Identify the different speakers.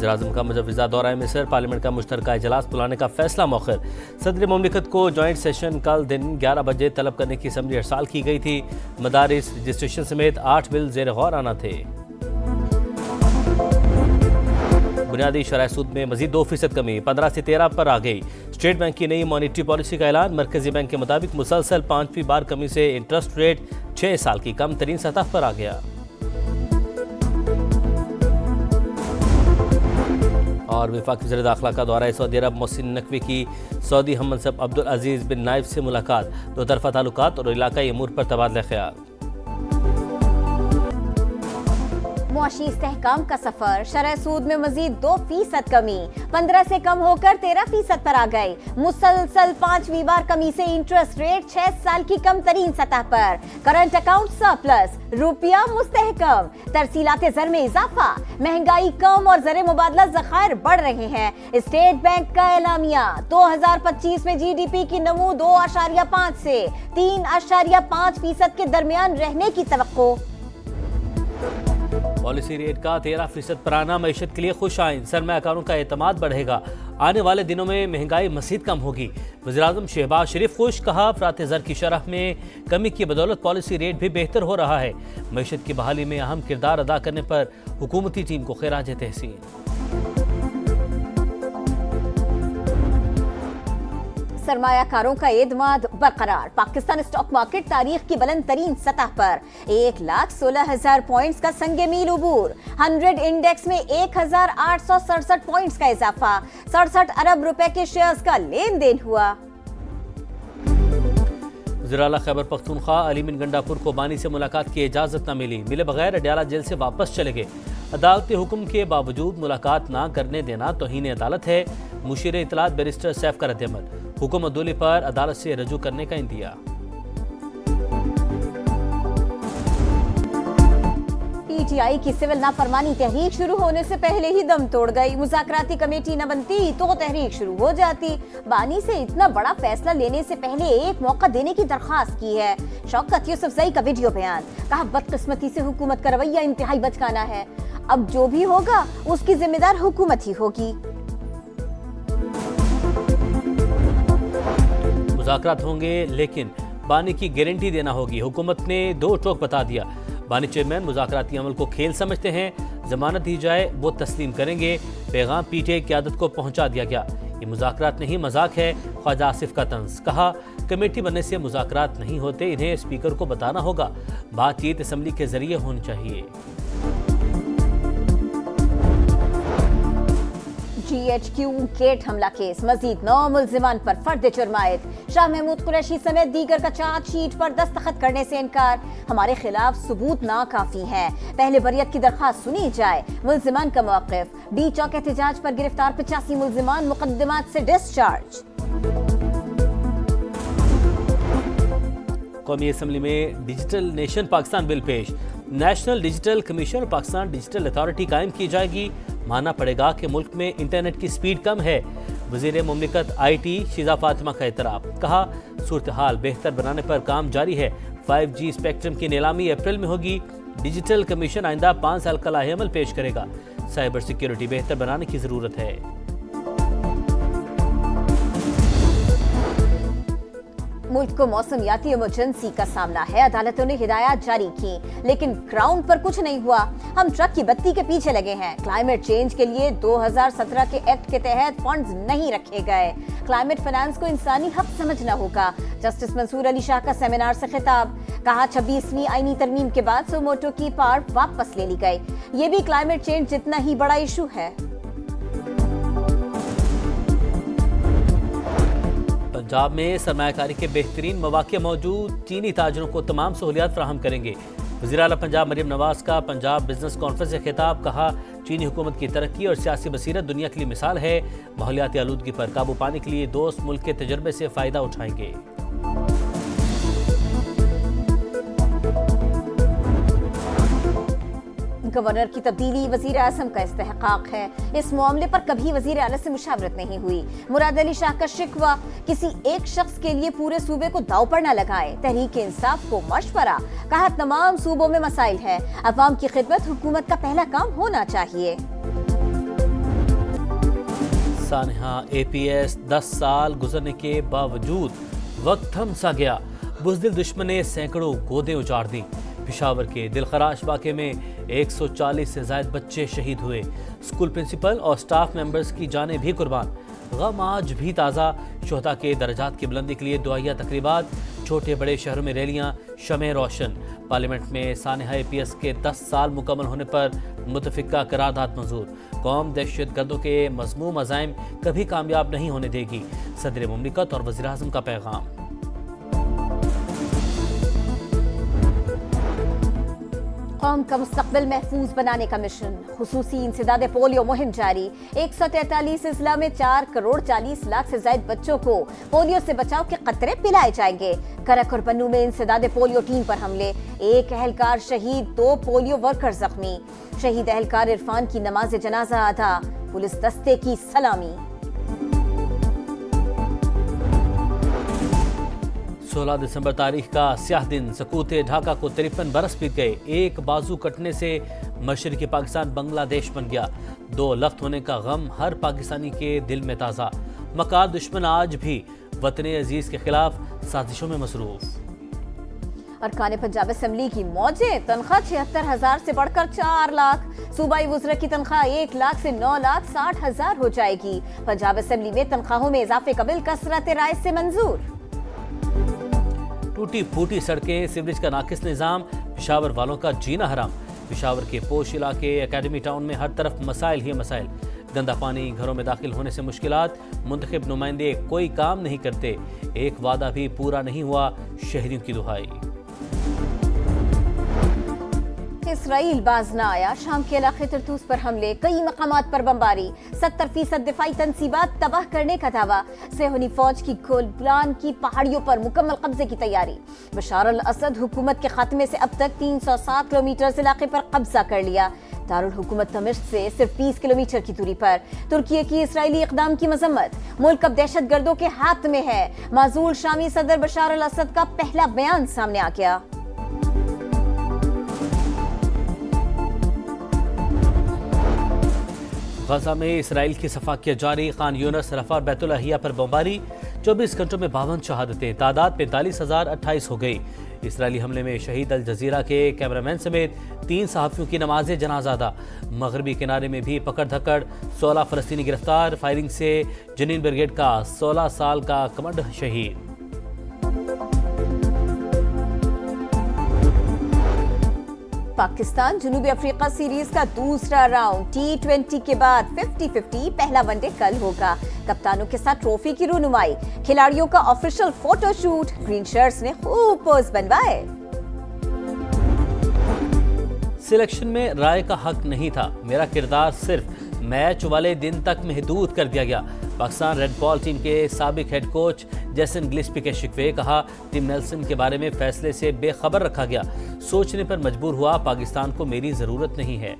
Speaker 1: वज़ीर-ए-आज़म का मुजव्वज़ा दौरा मिस्र, पार्लियामेंट का मुश्तरका इजलास बुलाने का फैसला मौखर। सदर मुमलिकत को जॉइंट सेशन कल दिन 11 बजे तलब करने की असम्बली अर्साल की गई थी। मदारिस रजिस्ट्रेशन समेत 8 बिल ज़ेर गौर आना थे। बुनियादी शरह सूद में मजीद 2% कमी 15 से 13 पर आ गई। स्टेट बैंक की नई मॉनेटरी पॉलिसी का ऐलान। मरकजी बैंक के मुताबिक मुसलसल 5वीं बार कमी से इंटरेस्ट रेट 6 साल की कम तरीन सतह पर आ गया। और वफाकी वज़ीर दाखिला का दौरा सऊदी अरब। मोहसिन नकवी की सऊदी हम मनसब अब्दुल अजीज़ बिन नाइफ से मुलाकात। दो तरफ़ा ताल्लुकात और इलाकाई अमूर पर तबादला ख्याल।
Speaker 2: मुआशी इस्तेहकाम का सफर। शरह सूद में मजीद 2% कमी 15 से कम होकर 13% पर आ गई। मुसलसल 5वीं बार कमी से इंटरेस्ट रेट 6 साल की कम तरीन सतह पर। करंट अकाउंट सरप्लस, रुपया मुस्तहकम। तरसीलात ज़र में इजाफा, महंगाई कम और ज़र मुबादला ज़खायर बढ़ रहे हैं। स्टेट बैंक का एलामिया। 2025 में GDP की नमू 2.5 से 3.5% के दरमियान रहने की तवक्को।
Speaker 1: पॉलिसी रेट का 13% पर आना मईशत के लिए खुश आइन। सरमायाकारों का एतमाद बढ़ेगा। आने वाले दिनों में महंगाई मज़ीद कम होगी। वज़ीर-ए-आज़म शहबाज शरीफ खुश। कहा अफरात ज़र की शरह में कमी की बदौलत पॉलिसी रेट भी बेहतर हो रहा है। मईशत की बहाली में अहम किरदार अदा करने पर हुकूमती टीम को खिराज तहसीन।
Speaker 2: सरमायाकारों का एतमाद बरकरार। पाकिस्तान स्टॉक मार्केट तारीख की बुलंद तरीन सतह पर 1,16,000 पॉइंट्स का संगे मील उबूर। 100 इंडेक्स में 1,867 पॉइंट्स का इजाफा। 67 अरब रुपए के शेयर्स का लेन देन हुआ।
Speaker 1: वज़ीर आला खैबर पख्तूनख्वा अली बिन गंडापुर को बानी से मुलाकात की इजाज़त न मिली। मिले बगैर अडयाला जेल से वापस चले गए। अदालती हुक्म के बावजूद मुलाकात ना करने देना तौहीन अदालत है। मुशीर इतलात बैरिस्टर सैफ का रद्द-ए-अमल। हुक्म अदूली पर अदालत से रजू करने का इंदिया।
Speaker 2: PTI की सिविल नाफरमानी तहरीक शुरू होने से पहले ही दम तोड़ गई। मुज़ाकराती कमेटी न बनती तो तहरीक शुरू हो जाती। बानी से इतना बड़ा फैसला लेने से पहले एक मौका देने की दरख्वास्त की है। शौकत यूसुफजई का वीडियो बयान। कहा बदकिस्मती से हुकूमत का रवैया इंतहाई बचकाना है। अब जो भी होगा उसकी जिम्मेदार हुकूमत ही होगी।
Speaker 1: मुज़ाकरात होंगे लेकिन बानी की गारंटी देना होगी। हुकूमत ने 2 टोक बता दिया। बानी चेयरमैन मुज़ाकराती अमल को खेल समझते हैं। जमानत दी जाए वो तस्लीम करेंगे। पैगाम PTI क़यादत को पहुंचा दिया गया। ये मुज़ाकरात नहीं मजाक है। ख्वाजा आसिफ का तंज। कहा कमेटी बनने से मुज़ाकरात नहीं होते, इन्हें स्पीकर को बताना होगा। बातचीत असम्बली के जरिए होनी चाहिए।
Speaker 2: GHQ गेट हमला केस। मजीद 9 मुल्जिमान पर फर्द जुर्मायत। शाह महमूद कुरैशी समेत दीगर का चार्जशीट पर दस्तखत करने से इनकार। हमारे खिलाफ सबूत नाकाफी है, पहले बरियत की दरख्वास्त सुनी जाए। मुल्जिमान का मौक़िफ़। डी चौक एहतजाज पर गिरफ्तार 85 मुल्जिमान मुकद्दमात से डिस्चार्ज।
Speaker 1: कौमी असम्बली में डिजिटल नेशन पाकिस्तान बिल पेश। नेशनल डिजिटल कमीशन और पाकिस्तान डिजिटल अथॉरिटी कायम की जाएगी। मानना पड़ेगा कि मुल्क में इंटरनेट की स्पीड कम है। वज़ीर मुमलिकत IT शिजा फातिमा का एतराफ़। कहा सूरत हाल बेहतर बनाने पर काम जारी है। 5G स्पेक्ट्रम की नीलामी अप्रैल में होगी। डिजिटल कमीशन आइंदा 5 साल का लाहेअमल पेश करेगा। साइबर सिक्योरिटी बेहतर बनाने की ज़रूरत है।
Speaker 2: मुल्क को मौसमियाती इमरजेंसी का सामना है। अदालतों ने हिदायत जारी की लेकिन ग्राउंड पर कुछ नहीं हुआ। हम ट्रक की बत्ती के पीछे लगे हैं। क्लाइमेट चेंज के लिए 2017 के एक्ट के तहत फंड्स नहीं रखे गए। क्लाइमेट फाइनेंस को इंसानी हक समझना होगा। जस्टिस मंसूर अली शाह का सेमिनार से खिताब। कहा 26वीं आईनी तरमीम के बाद सुमोटो की पावर वापस ले ली गई। ये भी क्लाइमेट चेंज जितना ही बड़ा इशू है।
Speaker 1: पंजाब में सरमायाकारी के बेहतरीन मौके मौजूद। चीनी ताजरों को तमाम सहूलियात फराहम करेंगे। वज़ीर आला पंजाब मरियम नवाज का पंजाब बिजनेस कॉन्फ्रेंस से खिताब। कहा चीनी हुकूमत की तरक्की और सियासी बसीरत दुनिया के लिए मिसाल है। माहौलियाती आलूदगी पर काबू पाने के लिए दोस्त मुल्क के तजर्बे से फ़ायदा उठाएंगे।
Speaker 2: गवर्नर की तब्दीली वजीर आज़म का इस्तेहकाक है। इस मामले पर कभी वजीर आला से मुशावरत नहीं हुई। मुराद अली शाह का शिकवा। किसी एक शख्स के लिए पूरे सूबे को दाव पर न लगाए। तहरीक इंसाफ को मशवरा। कहा तमाम सूबों में मसाइल है। अवाम की खिदमत हुकूमत का पहला काम होना चाहिए।
Speaker 1: सानहा APS 10 साल गुजरने के बावजूद वक्त थम सा गया। बुज़दिल दुश्मन ने सैकड़ों गोदें उजाड़ दी। पेशावर के दिलखराश वाक़े में 140 से ज़ायद बच्चे शहीद हुए। स्कूल प्रिंसिपल और स्टाफ मेंबर्स की जानें भी कुर्बान। गम आज भी ताज़ा। शुहदा के दर्जात की बुलंदी के लिए दुआया तकरीबात। छोटे बड़े शहरों में रैलियां, शमें रोशन। पार्लियामेंट में सानहा APS के 10 साल मुकम्मल होने पर मुतफ़िका करारदाद मंजूर। कौम दहशत गर्दों के मज़मूम अज़ाइम कभी कामयाब नहीं होने देगी। सदर मुमलिकत और वज़ीर आज़म का पैगाम।
Speaker 2: कौम का मुस्तकबिल महफूज बनाने का मिशन। खुसूसी इंसदाद पोलियो मुहिम जारी। 143 अजला में 4 करोड़ 40 लाख से ज्यादा बच्चों को पोलियो से बचाव के कतरे पिलाए जाएंगे। करक और पन्नू में इंसदाद पोलियो टीम पर हमले। 1 अहलकार शहीद, 2 पोलियो वर्कर जख्मी। शहीद अहलकार इरफान की नमाज जनाजा अदा। पुलिस दस्ते की सलामी।
Speaker 1: 16 दिसंबर तारीख का स्याह दिन। सकूते ढाका को 53 बरस बीत गए। एक बाजू कटने से मशरकी पाकिस्तान बांग्लादेश बन गया। 2 लख्त होने का गम हर पाकिस्तानी के दिल में ताज़ा। मकार दुश्मन आज भी वतन अजीज के खिलाफ साजिशों में मसरूफ।
Speaker 2: अरकान पंजाब असम्बली की मौजें। तनख्वाह 76,000 से बढ़कर 4 लाख। सूबाई वज़रा की तनख्वाह 1 लाख से 9,60,000 हो जाएगी। पंजाब असम्बली में तनख्वाहों में इजाफे का बिल कसरत राय से मंजूर।
Speaker 1: टूटी फूटी सड़कें, सीवरेज का नाकिस निज़ाम, पेशावर वालों का जीना हराम। पेशावर के पोश इलाके एकेडमी टाउन में हर तरफ मसाइल ही मसाइल। गंदा पानी, घरों में दाखिल होने से मुश्किलात। मुंतखब नुमाइंदे कोई काम नहीं करते। एक वादा भी पूरा नहीं हुआ, शहरियों की दुहाई।
Speaker 2: इसराइल बाज ना आया। शाम के इलाके तरतूस पर हमले, कई मकामात पर बमबारी। 70% दिफाई तंसीबात तबाह करने का दावा। सेहूनी फौज की गोलान की पहाड़ियों पर मुकम्मल कब्जे की तैयारी। बशार अल असद हुकूमत के खात्मे से अब तक 307 किलोमीटर इस इलाके पर कब्जा कर लिया। दारुल हुकूमत दमिश्क से सिर्फ 20 किलोमीटर की दूरी पर। तुर्की की इसराइली इक़दाम की मजम्मत। मुल्क अब दहशत गर्दों के हाथ में है। माजूल शामी सदर बशार अल असद का पहला बयान सामने आ गया।
Speaker 1: गजा में इसराइल की सफाकियत जारी। खान यूनस, रफा और बैतुल अहिया पर बमबारी। 24 घंटों में 52 शहादतें। तादाद 45,028 हो गई। इसराइली हमले में शहीद अल जजीरा के कैमरामैन समेत 3 सहाफ़ियों की नमाज जनाजा अदा। मगरबी किनारे में भी पकड़ धकड़। 16 फ़लस्तीनी गिरफ्तार। फायरिंग से जनीन ब्रिगेड का 16 साल का कमांडर शहीद।
Speaker 2: पाकिस्तान जनूबी अफ्रीका सीरीज का दूसरा राउंड। T20 के बाद 50-50 पहला वनडे कल होगा। कप्तानों के साथ ट्रॉफी की रुनुमाई। खिलाड़ियों का ऑफिशियल फोटोशूट। ग्रीन शर्ट्स ने खूब पोज बनवाए।
Speaker 1: सिलेक्शन में राय का हक नहीं था। मेरा किरदार सिर्फ मैच वाले दिन तक महदूद कर दिया गया। पाकिस्तान रेड बॉल टीम के साबिक हेड कोच जैसन गिलिस्पी के शिकवे। कहा, टिम नेल्सन के बारे में फैसले से बेखबर रखा गया। सोचने पर मजबूर हुआ। पाकिस्तान को मेरी जरूरत नहीं है।